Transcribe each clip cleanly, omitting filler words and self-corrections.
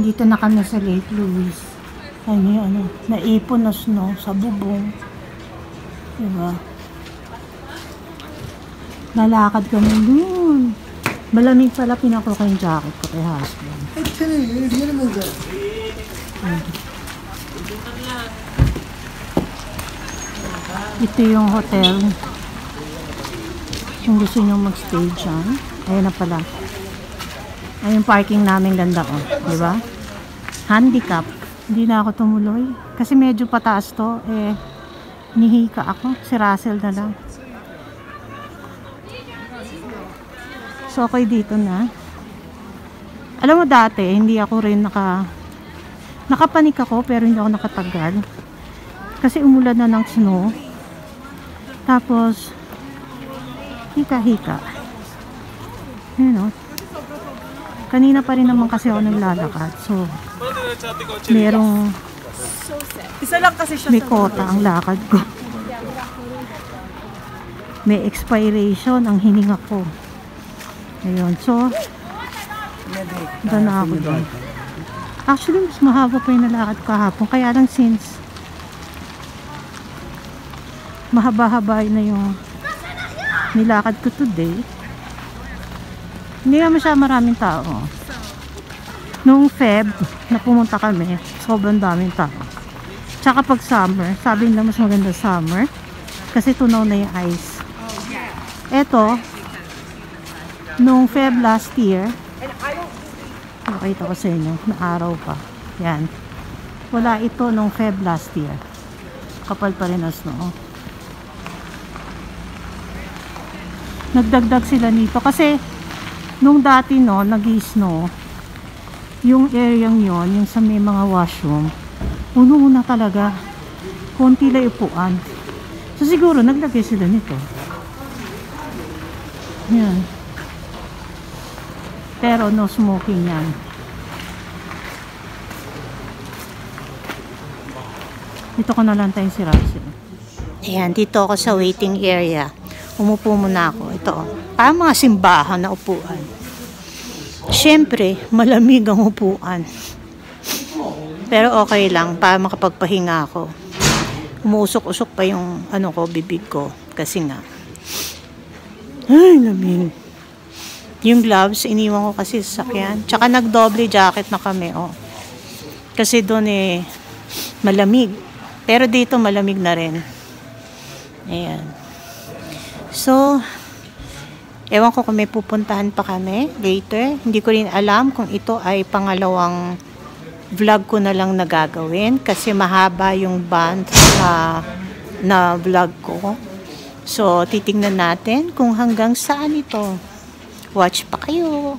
Dito na kami sa Lake Louise. Ano, naipon na snow sa bubong. Diba? Lalakad kami dun. Malamig pala, pinako ko yung jacket ko kay husband. Ito yung hotel. Kung gusto nyo mag-stay dyan. Ayan na pala. Ay, yung parking namin ganda ko. Diba? Handicap. Hindi na ako tumuloy. Kasi medyo pataas to. Eh, nihika ako. Si Russell na lang. So, okay dito na. Alam mo dati, hindi ako rin nakapanik ako, pero hindi ako nakatagal. Kasi umulan na ng snow. Tapos, hika-hika. Yun o. Kanina pa rin naman kasi ako naglalakad. So, merong isa lang kasi siya may kota ang lakad ko. May expiration ang hininga ko. Ayun. So, doon na ako doon. Actually, mas mahaba pa yung nalakad kahapon. Kaya lang since mahaba-haba na yung nilakad ko today, hindi naman siya maraming tao. Nung Feb na pumunta kami, sobrang daming tao. Tsaka pag summer, sabi nila mas maganda summer kasi tunaw na yung ice. Eto, nung Feb last year, nakita ko sa inyo, na araw pa. Yan. Wala ito nung Feb last year. Kapal pa rin ang snow. Nagdagdag sila nito kasi nung dati no, nag-snow, yung area yon, yung sa may mga washroom, puno-una talaga. Konti lang upuan. So siguro naglagay sila nito. Yan. Pero no smoking yan. Dito ko na lang tayo si Russell. Ayan, dito ako sa waiting area. Umupo muna ako. Ito, parang mga simbahan na upuan. Siyempre, malamig ang upuan. Pero okay lang, para makapagpahinga ako. Umuusok-usok pa yung ano ko, bibig ko. Kasi nga, ay, lamig. Yung gloves, iniwan ko kasi sa sakyan. Tsaka nag-double jacket na kami, oh. Kasi doon eh, malamig. Pero dito malamig na rin. Ayan. So, ewan ko kung may pupuntahan pa kami later. Hindi ko rin alam kung ito ay pangalawang vlog ko na lang nagagawin. Kasi mahaba yung band na vlog ko. So, titingnan natin kung hanggang saan ito. Watch pa kayo.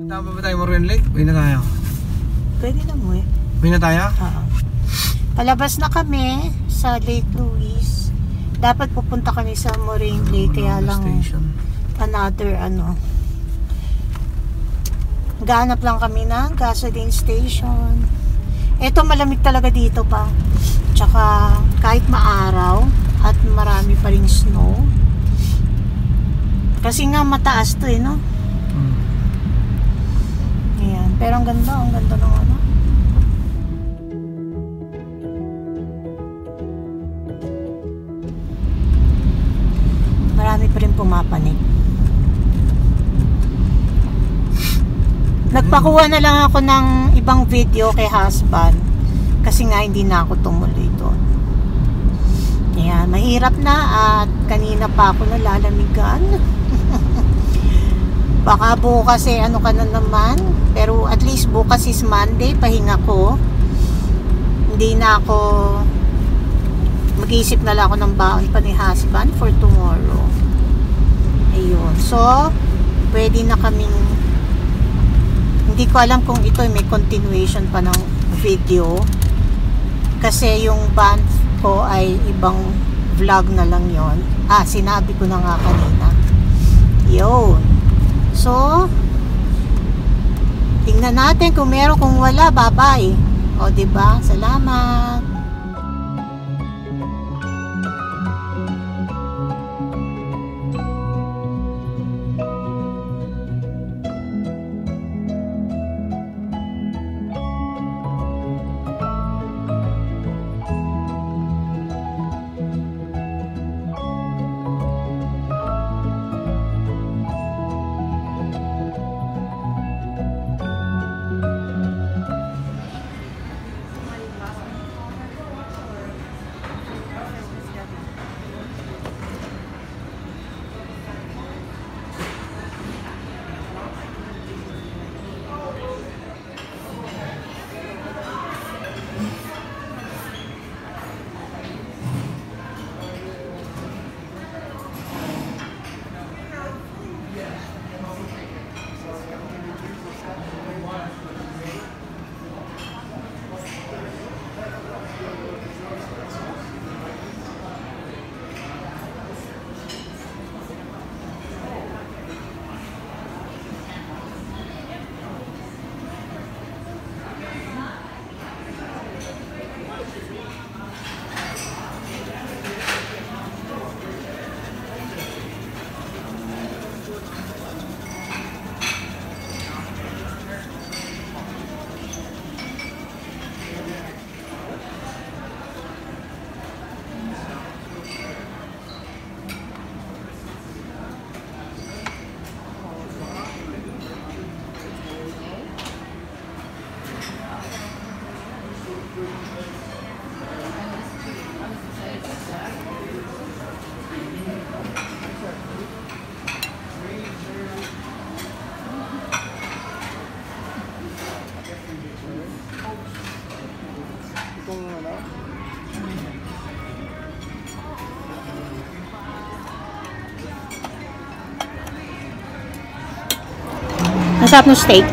Tama ba tayo Moraine Lake? Uwi na tayo. Pwede na mo eh. Uwi na tayo? Oo. Palabas na kami sa Lake Louise. Dapat pupunta kami sa Moraine Lake. Kaya lang Station. another ano. Gahanap lang kami ng gasoline station. Ito malamig talaga dito pa. Tsaka kahit maaraw at marami pa ring snow. Kasi nga mataas to eh, no? Ayan. Pero ang ganda ng ano. pa rin pumapanik. Nagpakuha na lang ako ng ibang video kay husband kasi nga hindi na ako tumuloy doon. Ayan, mahirap na at kanina pa ako nalalamigan. Baka bukas ano ka na naman, pero at least bukas is Monday, pahinga ko. Hindi na ako mag-iisip na lang ako ng baon pa ni husband for tomorrow. Ayun, so pwede na kaming, hindi ko alam kung ito may continuation pa ng video kasi yung band ko ay ibang vlog na lang yon. Sinabi ko na nga kanina. Yun. So, tingnan natin kung meron, kung wala, bye-bye. O, diba? Salamat. Masarap ng steak.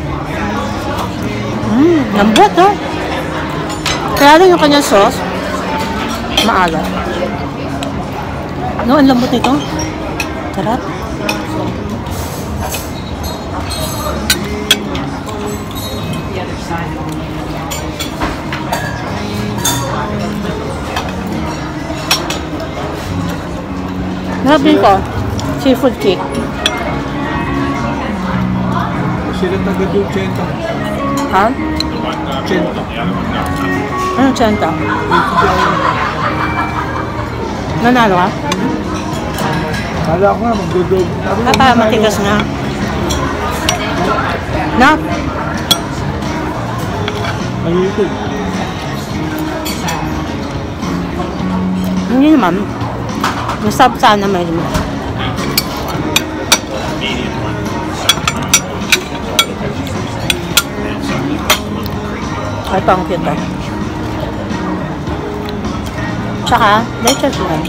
Lambot, oh. Kaya lang yung kanyang sauce, maalat. No, ang lambot nito. Sarap. Sarap din ko. Seafood cake. Sila taga-doon, Chento. Ha? Chento. Anong chanta? Nanalo ka? Kala ko nga, magdodog. Para matigas na. Na? Ayun. Hindi naman. Masarap sana may limit. Ay, pang cute ah. Tsaka, let's just run.